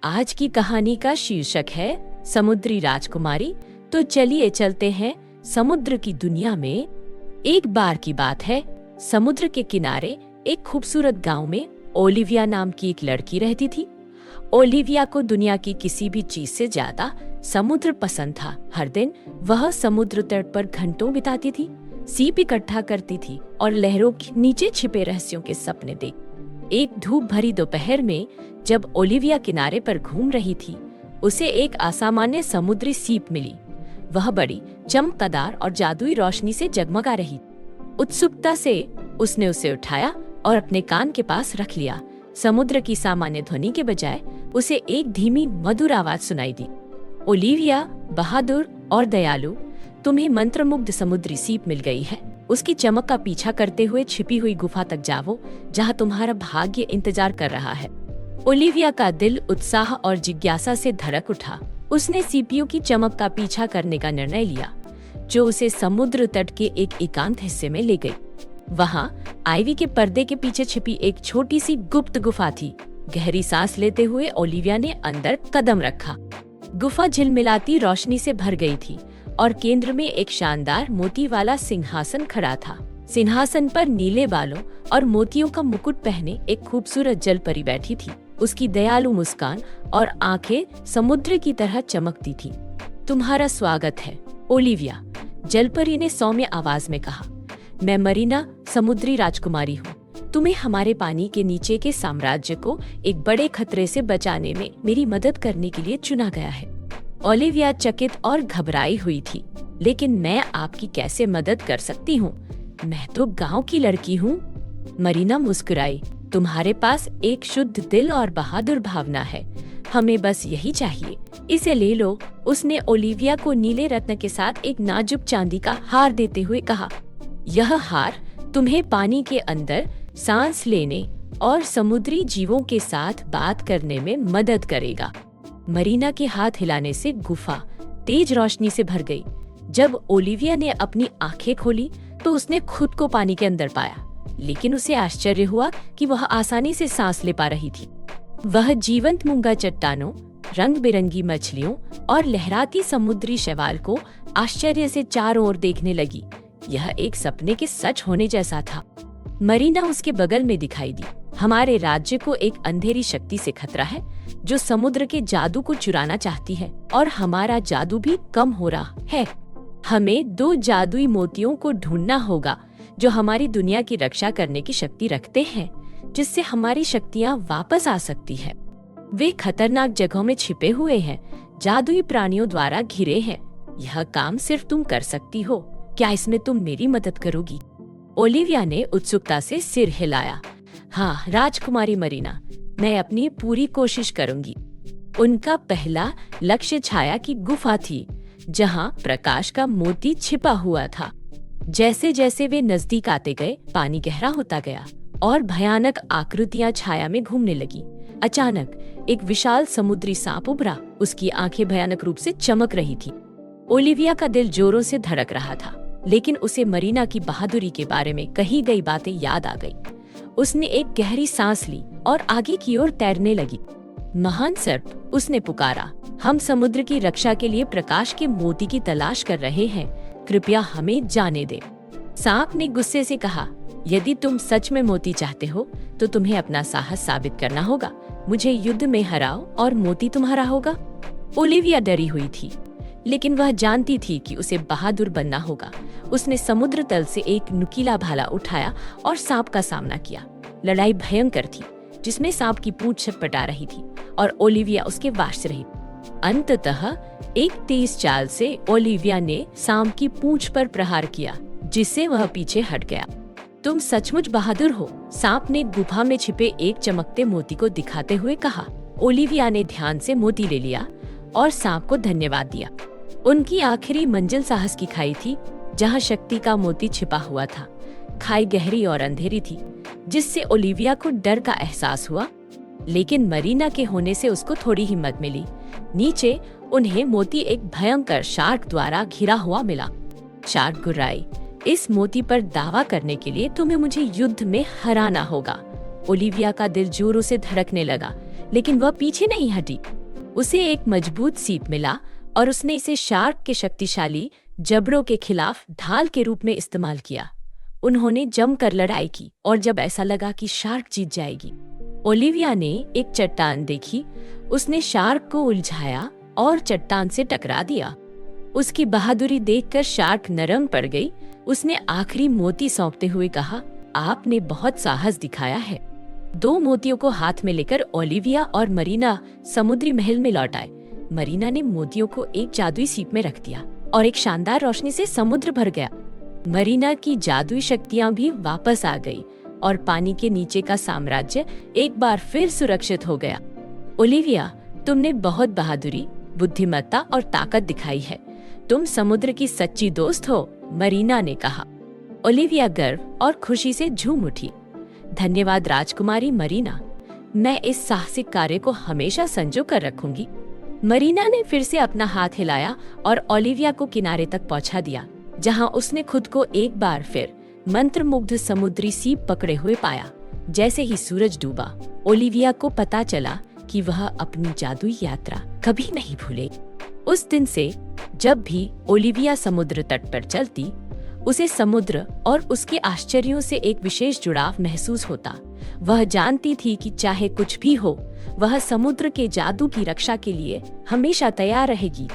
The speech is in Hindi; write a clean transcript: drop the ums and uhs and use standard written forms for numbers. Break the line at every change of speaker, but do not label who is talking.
आज की कहानी का शीर्षक है समुद्री राजकुमारी। तो चलिए चलते हैं समुद्र की दुनिया में। एक बार की बात है, समुद्र के किनारे एक खूबसूरत गांव में ओलिविया नाम की एक लड़की रहती थी। ओलिविया को दुनिया की किसी भी चीज से ज्यादा समुद्र पसंद था। हर दिन वह समुद्र तट पर घंटों बिताती थी, सीप इकट्ठा करती थी और लहरों के नीचे छिपे रहस्यों के सपने देखती। एक धूप भरी दोपहर में जब ओलिविया किनारे पर घूम रही थी, उसे एक असामान्य समुद्री सीप मिली। वह बड़ी, चमकदार और जादुई रोशनी से जगमगा रही। उत्सुकता से उसने उसे उठाया और अपने कान के पास रख लिया। समुद्र की सामान्य ध्वनि के बजाय उसे एक धीमी मधुर आवाज सुनाई दी। ओलिविया, बहादुर और दयालु, तुम्हें मंत्रमुग्ध समुद्री सीप मिल गई है। उसकी चमक का पीछा करते हुए छिपी हुई गुफा तक जाओ, जहाँ तुम्हारा भाग्य इंतजार कर रहा है। ओलिविया का दिल उत्साह और जिज्ञासा से धड़क उठा। उसने सीपियों की चमक का पीछा करने का निर्णय लिया, जो उसे समुद्र तट के एक एकांत हिस्से में ले गई। वहाँ आइवी के पर्दे के पीछे छिपी एक छोटी सी गुप्त गुफा थी। गहरी सांस लेते हुए ओलिविया ने अंदर कदम रखा। गुफा झिलमिलाती रोशनी से भर गई थी और केंद्र में एक शानदार मोती वाला सिंहासन खड़ा था। सिंहासन पर नीले बालों और मोतियों का मुकुट पहने एक खूबसूरत जलपरी बैठी थी। उसकी दयालु मुस्कान और आंखें समुद्र की तरह चमकती थी। तुम्हारा स्वागत है, ओलिविया, जलपरी ने सौम्य आवाज में कहा। मैं मरीना, समुद्री राजकुमारी हूँ। तुम्हें हमारे पानी के नीचे के साम्राज्य को एक बड़े खतरे से बचाने में मेरी मदद करने के लिए चुना गया है। ओलिविया चकित और घबराई हुई थी। लेकिन मैं आपकी कैसे मदद कर सकती हूँ? मैं तो गांव की लड़की हूँ। मरीना मुस्कुराई। तुम्हारे पास एक शुद्ध दिल और बहादुर भावना है। हमें बस यही चाहिए। इसे ले लो। उसने ओलिविया को नीले रत्न के साथ एक नाजुक चांदी का हार देते हुए कहा। यह हार तुम्हें पानी के अंदर सांस लेने और समुद्री जीवों के साथ बात करने में मदद करेगा। मरीना के हाथ हिलाने से गुफा तेज रोशनी से भर गई। जब ओलिविया ने अपनी आंखें खोली तो उसने खुद को पानी के अंदर पाया, लेकिन उसे आश्चर्य हुआ कि वह आसानी से सांस ले पा रही थी। वह जीवंत मूंगा चट्टानों, रंग बिरंगी मछलियों और लहराती समुद्री शैवाल को आश्चर्य से चारों ओर देखने लगी। यह एक सपने के सच होने जैसा था। मरीना उसके बगल में दिखाई दी। हमारे राज्य को एक अंधेरी शक्ति से खतरा है, जो समुद्र के जादू को चुराना चाहती है, और हमारा जादू भी कम हो रहा है। हमें 2 जादुई मोतियों को ढूंढना होगा जो हमारी दुनिया की रक्षा करने की शक्ति रखते हैं, जिससे हमारी शक्तियाँ वापस आ सकती है। वे खतरनाक जगहों में छिपे हुए हैं, जादुई प्राणियों द्वारा घिरे हैं। यह काम सिर्फ तुम कर सकती हो। क्या इसमें तुम मेरी मदद करोगी? ओलिविया ने उत्सुकता से सिर हिलाया। हाँ राजकुमारी मरीना, मैं अपनी पूरी कोशिश करूंगी। उनका पहला लक्ष्य छाया की गुफा थी, जहां प्रकाश का मोती छिपा हुआ था। जैसे जैसे वे नजदीक आते गए, पानी गहरा होता गया और भयानक आकृतियां छाया में घूमने लगी। अचानक एक विशाल समुद्री सांप उभरा। उसकी आंखें भयानक रूप से चमक रही थी। ओलिविया का दिल जोरों से धड़क रहा था, लेकिन उसे मरीना की बहादुरी के बारे में कही गई बातें याद आ गई। उसने एक गहरी सांस ली और आगे की ओर तैरने लगी। महान सर्प, उसने पुकारा, हम समुद्र की रक्षा के लिए प्रकाश के मोती की तलाश कर रहे हैं। कृपया हमें जाने दे। सांप ने गुस्से से कहा, यदि तुम सच में मोती चाहते हो तो तुम्हें अपना साहस साबित करना होगा। मुझे युद्ध में हराओ और मोती तुम्हारा होगा। ओलिविया डरी हुई थी, लेकिन वह जानती थी कि उसे बहादुर बनना होगा। उसने समुद्र तल से एक नुकीला भाला उठाया और सांप का सामना किया। लड़ाई भयंकर थी, जिसमें सांप की पूंछ छटपटा रही थी और ओलिविया उसके वाश रही। अंततः एक तेज चाल से ओलिविया ने सांप की पूंछ पर प्रहार किया, जिससे वह पीछे हट गया। तुम सचमुच बहादुर हो, सांप ने गुफा में छिपे एक चमकते मोती को दिखाते हुए कहा। ओलिविया ने ध्यान से मोती ले लिया और सांप को धन्यवाद दिया। उनकी आखिरी मंजिल साहस की खाई थी, जहाँ शक्ति का मोती छिपा हुआ था। खाई गहरी और अंधेरी थी, जिससे ओलिविया को डर का एहसास हुआ, लेकिन मरीना के होने से उसको थोड़ी हिम्मत मिली। नीचे उन्हें मोती एक भयंकर शार्क द्वारा घिरा हुआ मिला। शार्क गुर्राई, इस मोती पर दावा करने के लिए तुम्हें मुझे युद्ध में हराना होगा। ओलिविया का दिल जोरों से धड़कने लगा। लेकिन वह पीछे नहीं हटी। उसे एक मजबूत सीप मिला और उसने इसे शार्क के शक्तिशाली जबड़ों के खिलाफ ढाल के रूप में इस्तेमाल किया। उन्होंने जमकर लड़ाई की और जब ऐसा लगा कि शार्क जीत जाएगी, ओलिविया ने एक चट्टान देखी। उसने शार्क को उलझाया और चट्टान से टकरा दिया। उसकी बहादुरी देखकर शार्क नरम पड़ गई। उसने आखिरी मोती सौंपते हुए कहा, आपने बहुत साहस दिखाया है। 2 मोतियों को हाथ में लेकर ओलिविया और मरीना समुद्री महल में लौट आए। मरीना ने मोतियों को एक जादुई सीप में रख दिया और एक शानदार रोशनी से समुद्र भर गया। मरीना की जादुई शक्तियां भी वापस आ गई और पानी के नीचे का साम्राज्य एक बार फिर सुरक्षित हो गया। ओलिविया, तुमने बहुत बहादुरी, बुद्धिमत्ता और ताकत दिखाई है। तुम समुद्र की सच्ची दोस्त हो, मरीना ने कहा। ओलिविया गर्व और खुशी से झूम उठी। धन्यवाद राजकुमारी मरीना, मैं इस साहसिक कार्य को हमेशा संजो कर रखूंगी। मरीना ने फिर से अपना हाथ हिलाया और ओलिविया को किनारे तक पहुंचा दिया, जहां उसने खुद को एक बार फिर मंत्रमुग्ध समुद्री सीप पकड़े हुए पाया। जैसे ही सूरज डूबा, ओलिविया को पता चला कि वह अपनी जादुई यात्रा कभी नहीं भूलेगी। उस दिन से जब भी ओलिविया समुद्र तट पर चलती, उसे समुद्र और उसके आश्चर्यों से एक विशेष जुड़ाव महसूस होता। वह जानती थी कि चाहे कुछ भी हो, वह समुद्र के जादू की रक्षा के लिए हमेशा तैयार रहेगी।